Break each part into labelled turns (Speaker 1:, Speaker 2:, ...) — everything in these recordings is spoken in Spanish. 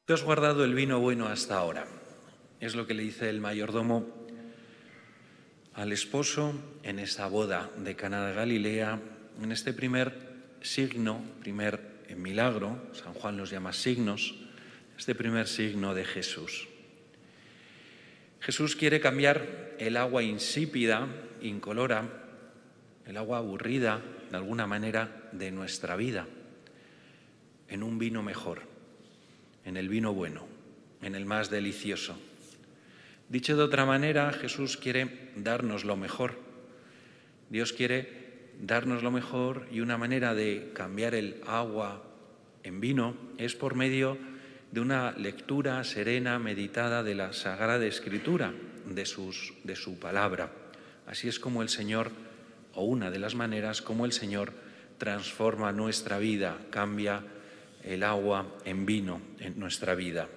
Speaker 1: Tú has guardado el vino bueno hasta ahora. Es lo que le dice el mayordomo al esposo en esa boda de Caná de Galilea, en este primer signo, primer milagro, San Juan los llama signos, este primer signo de Jesús. Jesús quiere cambiar el agua insípida, incolora, el agua aburrida, de alguna manera, de nuestra vida, en un vino mejor, en el vino bueno, en el más delicioso. Dicho de otra manera, Jesús quiere darnos lo mejor. Dios quiere darnos lo mejor y una manera de cambiar el agua en vino es por medio de una lectura serena, meditada de la Sagrada Escritura, de su palabra. Así es como el Señor, o una de las maneras como el Señor transforma nuestra vida, cambia el agua en vino en nuestra vida.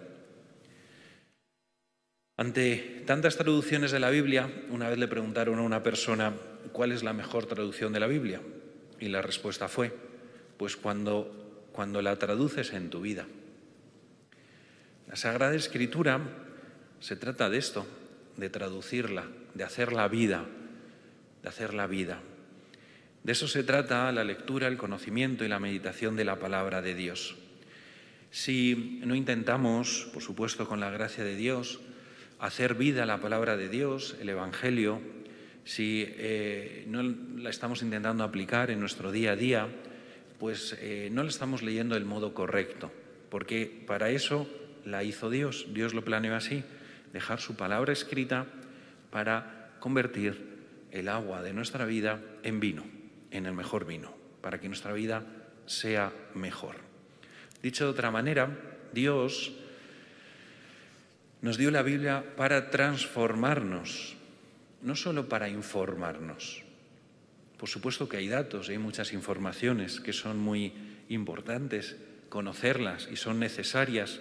Speaker 1: Ante tantas traducciones de la Biblia, una vez le preguntaron a una persona cuál es la mejor traducción de la Biblia, y la respuesta fue, pues cuando la traduces en tu vida. La Sagrada Escritura se trata de esto, de traducirla, de hacerla vida, de hacerla vida. De eso se trata la lectura, el conocimiento y la meditación de la palabra de Dios. Si no intentamos, por supuesto con la gracia de Dios, hacer vida la palabra de Dios, el Evangelio, si no la estamos intentando aplicar en nuestro día a día, pues no la estamos leyendo del modo correcto, porque para eso la hizo Dios. Dios lo planeó así, dejar su palabra escrita para convertir el agua de nuestra vida en vino, en el mejor vino, para que nuestra vida sea mejor. Dicho de otra manera, Dios nos dio la Biblia para transformarnos, no solo para informarnos. Por supuesto que hay datos, hay muchas informaciones que son muy importantes, conocerlas y son necesarias,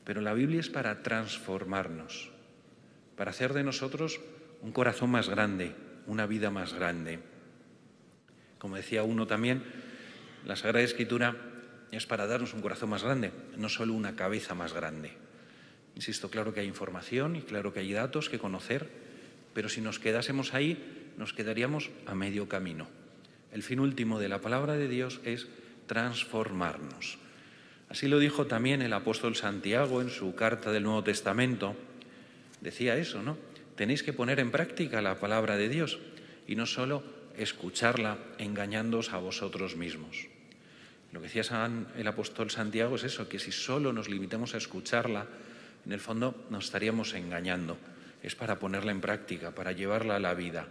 Speaker 1: pero la Biblia es para transformarnos, para hacer de nosotros un corazón más grande, una vida más grande. Como decía uno también, la Sagrada Escritura es para darnos un corazón más grande, no solo una cabeza más grande. Insisto, claro que hay información y claro que hay datos que conocer, pero si nos quedásemos ahí, nos quedaríamos a medio camino. El fin último de la palabra de Dios es transformarnos. Así lo dijo también el apóstol Santiago en su carta del Nuevo Testamento. Decía eso, ¿no? Tenéis que poner en práctica la palabra de Dios y no solo escucharla engañándoos a vosotros mismos. Lo que decía el apóstol Santiago es eso, que si solo nos limitamos a escucharla, en el fondo nos estaríamos engañando. Es para ponerla en práctica, para llevarla a la vida.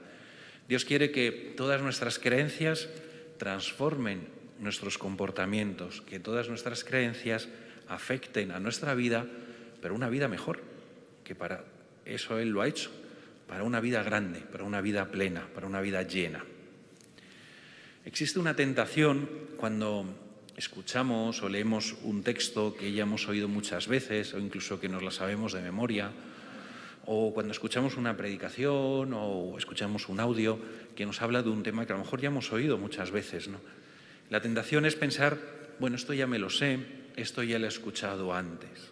Speaker 1: Dios quiere que todas nuestras creencias transformen nuestros comportamientos, que todas nuestras creencias afecten a nuestra vida, pero una vida mejor, que para eso Él lo ha hecho, para una vida grande, para una vida plena, para una vida llena. Existe una tentación cuando escuchamos o leemos un texto que ya hemos oído muchas veces o incluso que nos la sabemos de memoria, o cuando escuchamos una predicación o escuchamos un audio que nos habla de un tema que a lo mejor ya hemos oído muchas veces, ¿no? La tentación es pensar, bueno, esto ya me lo sé, esto ya lo he escuchado antes.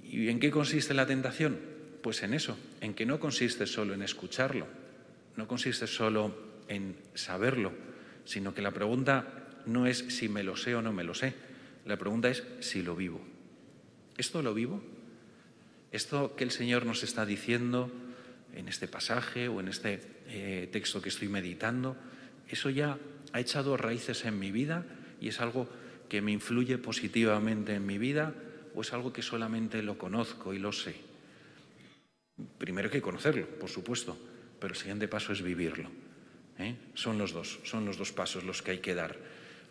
Speaker 1: ¿Y en qué consiste la tentación? Pues en eso, en que no consiste solo en escucharlo, no consiste solo en saberlo, sino que la pregunta no es si me lo sé o no me lo sé, la pregunta es si lo vivo. ¿Esto lo vivo? ¿Esto que el Señor nos está diciendo en este pasaje o en este texto que estoy meditando, eso ya ha echado raíces en mi vida y es algo que me influye positivamente en mi vida o es algo que solamente lo conozco y lo sé? Primero hay que conocerlo, por supuesto, pero el siguiente paso es vivirlo. Son los dos pasos los que hay que dar.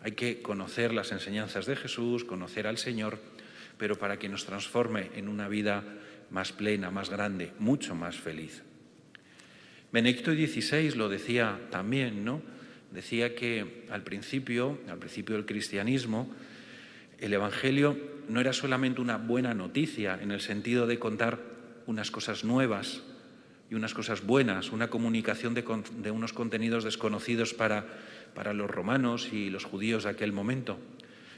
Speaker 1: Hay que conocer las enseñanzas de Jesús, conocer al Señor, pero para que nos transforme en una vida más plena, más grande, mucho más feliz. Benedicto XVI lo decía también, ¿no? Decía que al principio del cristianismo, el Evangelio no era solamente una buena noticia en el sentido de contar unas cosas nuevas y unas cosas buenas, una comunicación de unos contenidos desconocidos para los romanos y los judíos de aquel momento,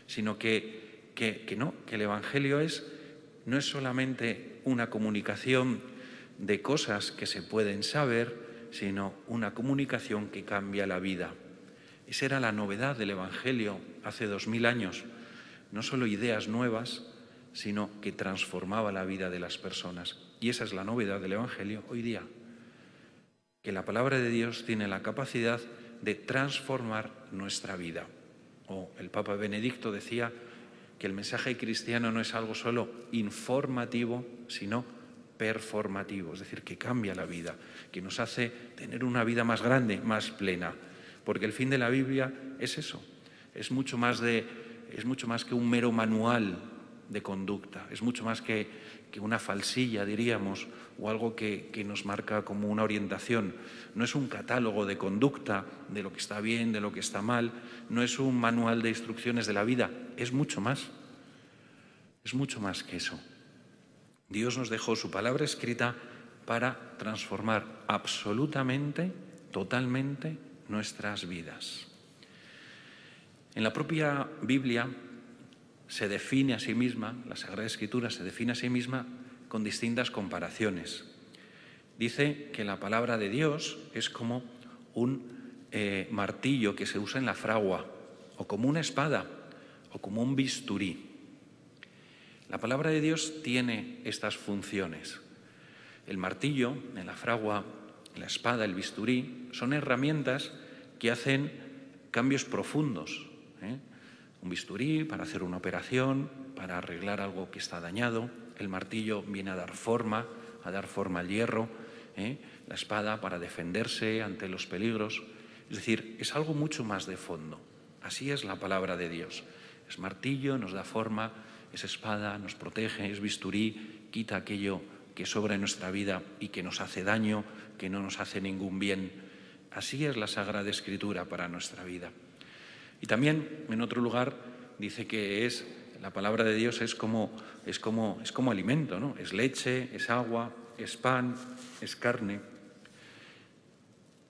Speaker 1: sino que que el Evangelio no es solamente una comunicación de cosas que se pueden saber, sino una comunicación que cambia la vida. Esa era la novedad del Evangelio hace 2000 años. No solo ideas nuevas, sino que transformaba la vida de las personas. Y esa es la novedad del Evangelio hoy día, que la palabra de Dios tiene la capacidad de transformar nuestra vida. O el Papa Benedicto decía que el mensaje cristiano no es algo solo informativo, sino performativo, es decir, que cambia la vida, que nos hace tener una vida más grande, más plena. Porque el fin de la Biblia es eso, es mucho más que un mero manual de conducta, es mucho más que una falsilla, diríamos, o algo que nos marca como una orientación. No es un catálogo de conducta, de lo que está bien, de lo que está mal, no es un manual de instrucciones de la vida, es mucho más que eso. Dios nos dejó su palabra escrita para transformar absolutamente, totalmente nuestras vidas. En la propia Biblia se define a sí misma, la Sagrada Escritura se define a sí misma con distintas comparaciones. Dice que la palabra de Dios es como un martillo que se usa en la fragua, o como una espada, o como un bisturí. La palabra de Dios tiene estas funciones. El martillo, en la fragua, la espada, el bisturí, son herramientas que hacen cambios profundos. Un bisturí para hacer una operación, para arreglar algo que está dañado. El martillo viene a dar forma al hierro. La espada para defenderse ante los peligros. Es decir, es algo mucho más de fondo. Así es la palabra de Dios. Es martillo, nos da forma, es espada, nos protege, es bisturí, quita aquello que sobra en nuestra vida y que nos hace daño, que no nos hace ningún bien. Así es la Sagrada Escritura para nuestra vida. Y también, en otro lugar, dice que la palabra de Dios es como alimento, ¿no? Es leche, es agua, es pan, es carne.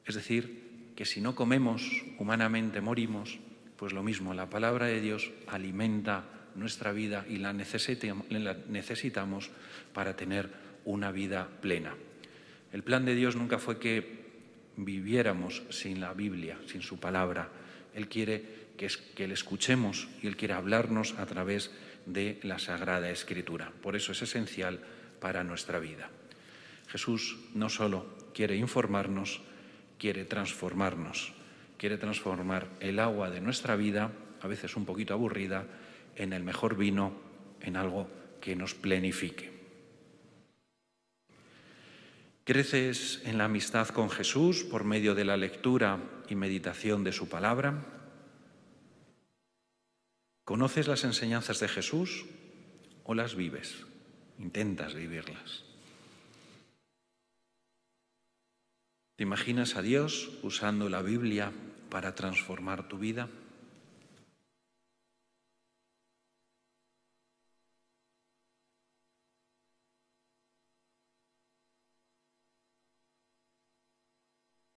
Speaker 1: Es decir, que si no comemos, humanamente morimos, pues lo mismo, la palabra de Dios alimenta nuestra vida y la necesitamos para tener una vida plena. El plan de Dios nunca fue que viviéramos sin la Biblia, sin su palabra. Él quiere que le escuchemos y Él quiere hablarnos a través de la Sagrada Escritura. Por eso es esencial para nuestra vida. Jesús no solo quiere informarnos, quiere transformarnos. Quiere transformar el agua de nuestra vida, a veces un poquito aburrida, en el mejor vino, en algo que nos plenifique. ¿Creces en la amistad con Jesús por medio de la lectura y meditación de su palabra? ¿Conoces las enseñanzas de Jesús o las vives? Intentas vivirlas. ¿Te imaginas a Dios usando la Biblia para transformar tu vida?